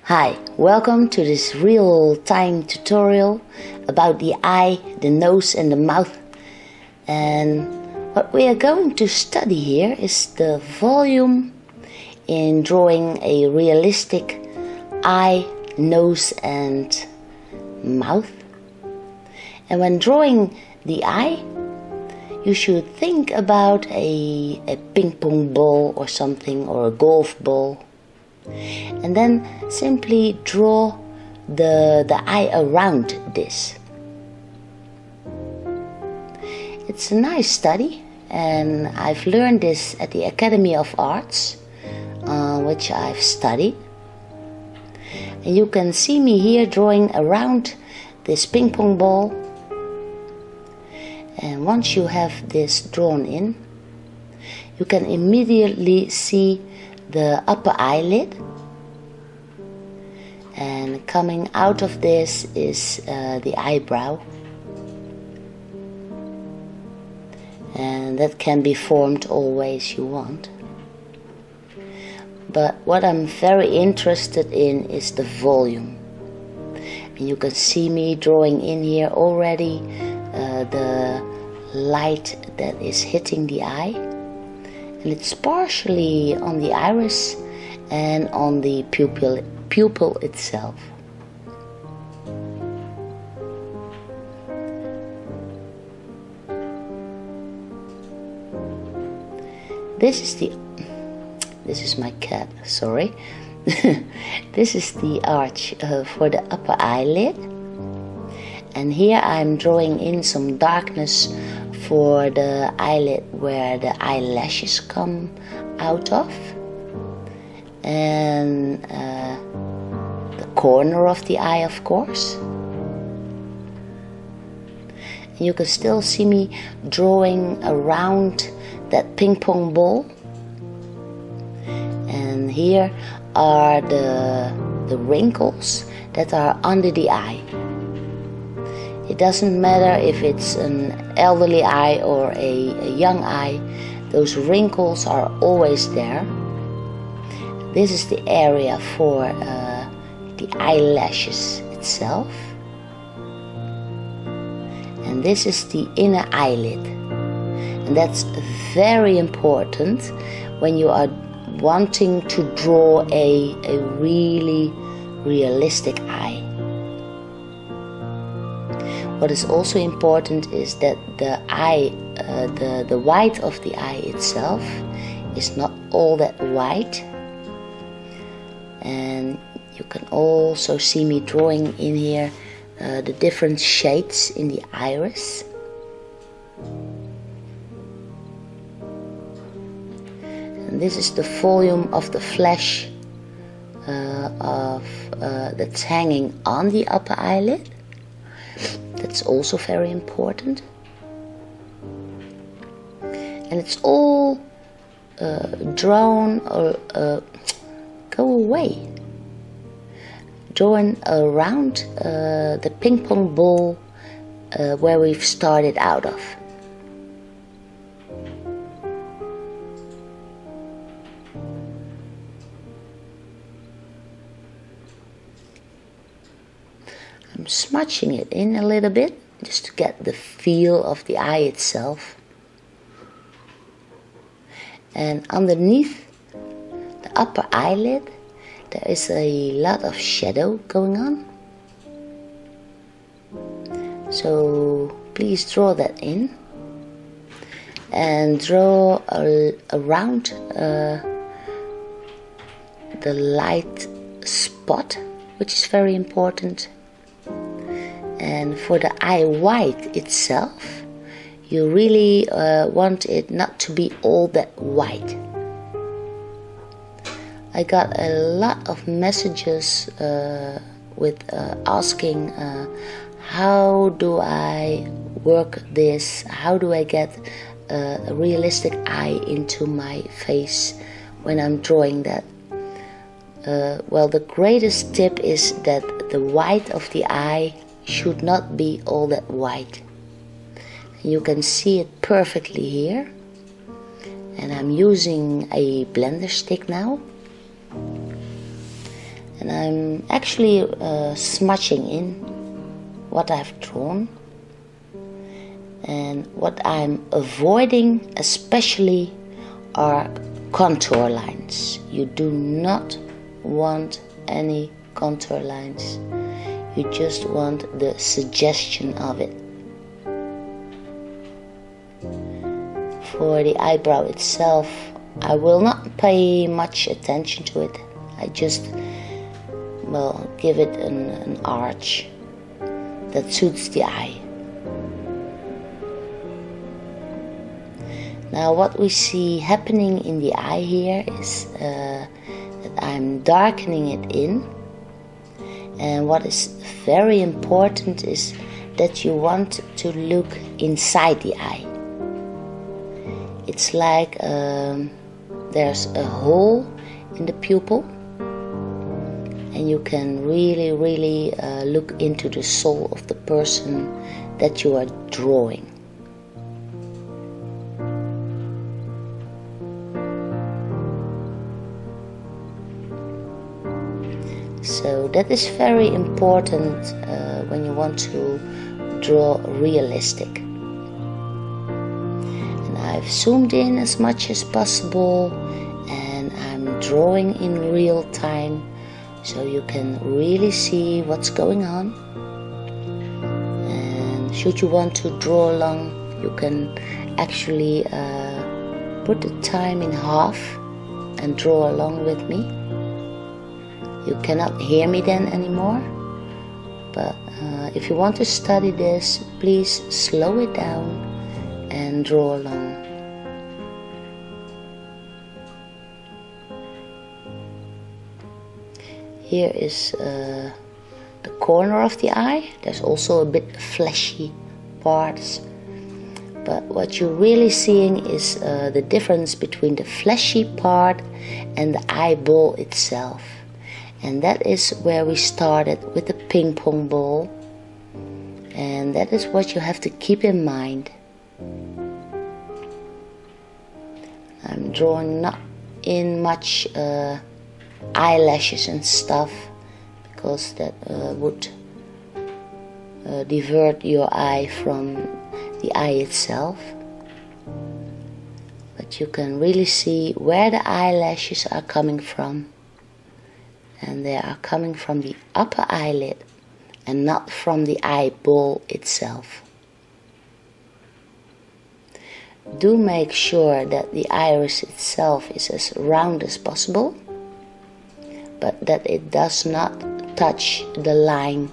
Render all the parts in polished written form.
Hi, welcome to this real-time tutorial about the eye, the nose and the mouth. And what we are going to study here is the volume in drawing a realistic eye, nose and mouth. And when drawing the eye, you should think about a ping pong ball or something, or a golf ball. And then simply draw the eye around this. It's a nice study, and I've learned this at the Academy of Arts, which I've studied. And you can see me here drawing around this ping pong ball. And once you have this drawn in, you can immediately see the upper eyelid, and coming out of this is the eyebrow, and that can be formed all ways you want. But what I'm very interested in is the volume, and you can see me drawing in here already the light that is hitting the eye. And it's partially on the iris and on the pupil itself. This is my cat, sorry. This is the arch for the upper eyelid. And here I'm drawing in some darkness for the eyelid where the eyelashes come out of, and the corner of the eye, of course. And you can still see me drawing around that ping pong ball. And here are the wrinkles that are under the eye. It doesn't matter if it's an elderly eye or a young eye, those wrinkles are always there. This is the area for the eyelashes itself. And this is the inner eyelid. And that's very important when you are wanting to draw a really realistic eye. What is also important is that the eye, the white of the eye itself is not all that white. And you can also see me drawing in here the different shades in the iris. And this is the volume of the flesh that's hanging on the upper eyelid. That's also very important. And it's all drawn or go away. Drawn around the ping pong ball where we've started out of. I'm smudging it in a little bit just to get the feel of the eye itself. And underneath the upper eyelid there is a lot of shadow going on. So please draw that in. And draw around the light spot, which is very important. And for the eye white itself, you really want it not to be all that white. I got a lot of messages with asking how do I work this, how do I get a realistic eye into my face when I'm drawing that. Well, the greatest tip is that the white of the eye should not be all that white. You can see it perfectly here. And I'm using a blender stick now. And I'm actually smudging in what I've drawn. And what I'm avoiding especially are contour lines. You do not want any contour lines. You just want the suggestion of it. For the eyebrow itself, I will not pay much attention to it. I just will give it an arch that suits the eye. Now what we see happening in the eye here is that I'm darkening it in. And what is very important is that you want to look inside the eye. It's like there's a hole in the pupil, and you can really look into the soul of the person that you are drawing. So that is very important when you want to draw realistic. And I've zoomed in as much as possible, and I'm drawing in real time, so you can really see what's going on. And should you want to draw long, you can actually put the time in half and draw along with me. You cannot hear me then anymore, but if you want to study this, please slow it down and draw along. Here is the corner of the eye. There's also a bit fleshy parts, but what you're really seeing is the difference between the fleshy part and the eyeball itself. And that is where we started with the ping pong ball. And that is what you have to keep in mind. I'm drawing not in much eyelashes and stuff, because that would divert your eye from the eye itself. But you can really see where the eyelashes are coming from. And they are coming from the upper eyelid and not from the eyeball itself. Do make sure that the iris itself is as round as possible, but that it does not touch the line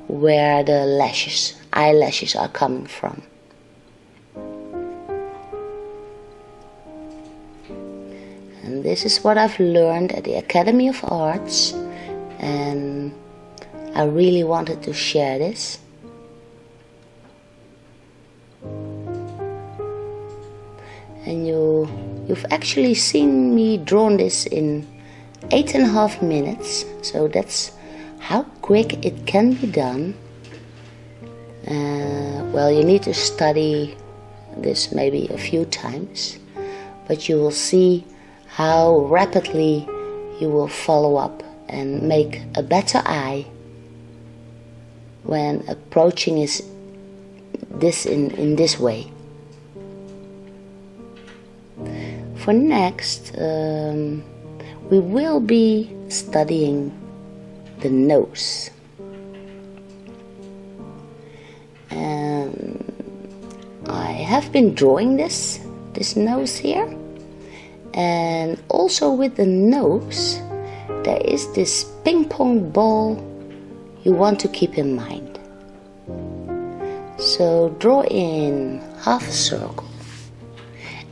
where the eyelashes are coming from. And this is what I've learned at the Academy of Arts, and I really wanted to share this. And you've actually seen me drawn this in 8.5 minutes, so that's how quick it can be done. Well, you need to study this maybe a few times, but you will see how rapidly you will follow up and make a better eye when approaching this in this way. For next, we will be studying the nose. And I have been drawing this nose here. And also with the nose, there is this ping pong ball you want to keep in mind. So draw in half a circle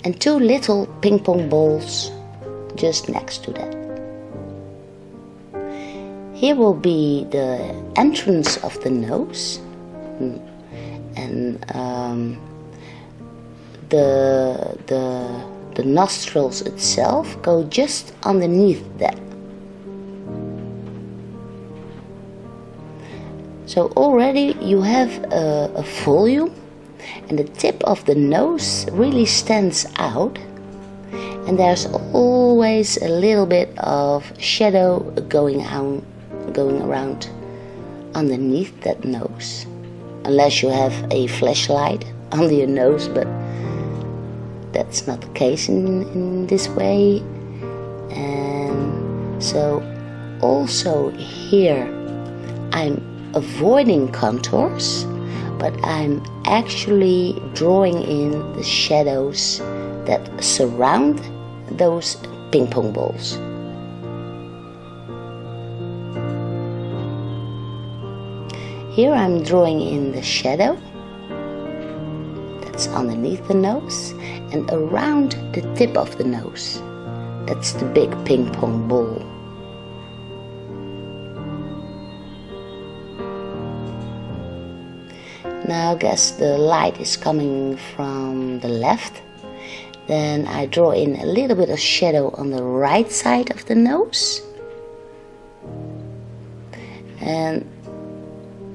and 2 little ping pong balls just next to that. Here will be the entrance of the nose, and the nostrils itself go just underneath that. So already you have a volume, and the tip of the nose really stands out, and there's always a little bit of shadow going going around underneath that nose, unless you have a flashlight under your nose, but that's not the case in this way. And so also here I'm avoiding contours, but I'm actually drawing in the shadows that surround those ping pong balls. Here I'm drawing in the shadow that's underneath the nose and around the tip of the nose. That's the big ping pong ball. Now I guess the light is coming from the left. Then I draw in a little bit of shadow on the right side of the nose. And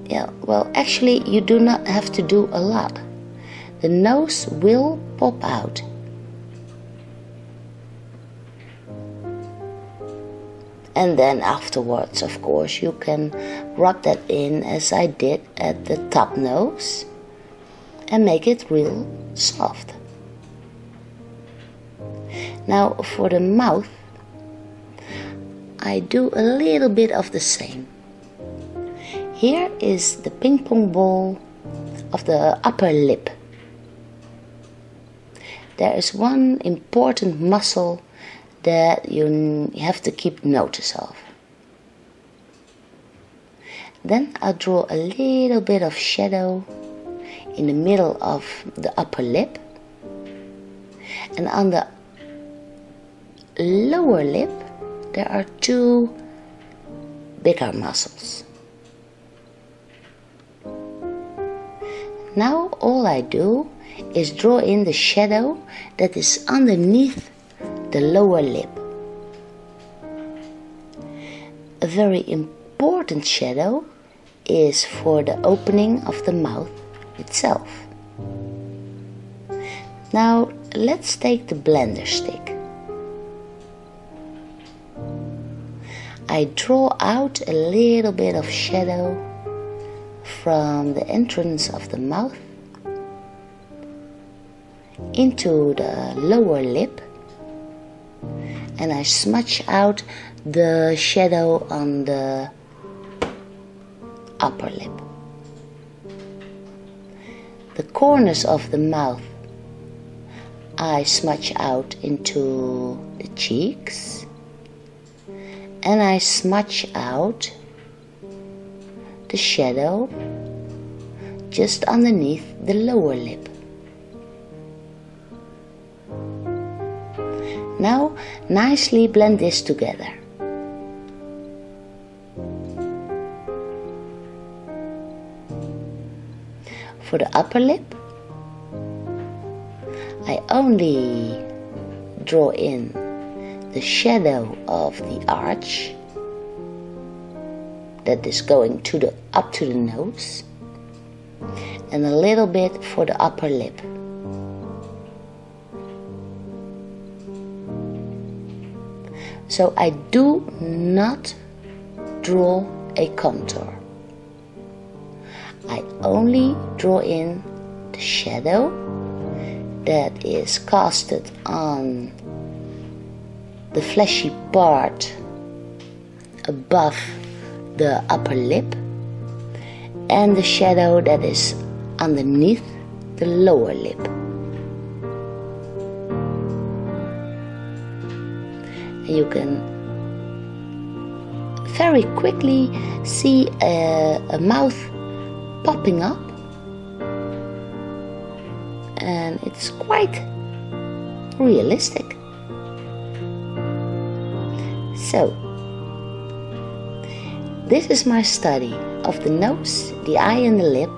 yeah, well, actually you do not have to do a lot. The nose will pop out. And then afterwards, of course, you can rub that in as I did at the top nose and make it real soft. Now for the mouth, I do a little bit of the same. Here is the ping pong ball of the upper lip. There is one important muscle that you have to keep notice of. Then I'll draw a little bit of shadow in the middle of the upper lip, and on the lower lip there are two bigger muscles. Now all I do is draw in the shadow that is underneath the lower lip. A very important shadow is for the opening of the mouth itself. Now let's take the blender stick. I draw out a little bit of shadow from the entrance of the mouth into the lower lip, and I smudge out the shadow on the upper lip. The corners of the mouth I smudge out into the cheeks, and I smudge out the shadow just underneath the lower lip. Now nicely blend this together. For the upper lip, I only draw in the shadow of the arch that is going up to the nose, and a little bit for the upper lip. So I do not draw a contour. I only draw in the shadow that is casted on the fleshy part above the upper lip, and the shadow that is underneath the lower lip. You can very quickly see a mouth popping up, and it's quite realistic. So, this is my study of the nose, the eye and the lip,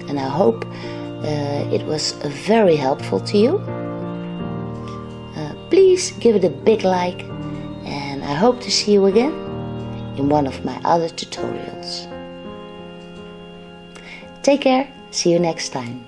and I hope it was very helpful to you. Please give it a big like, and I hope to see you again in one of my other tutorials. Take care, see you next time.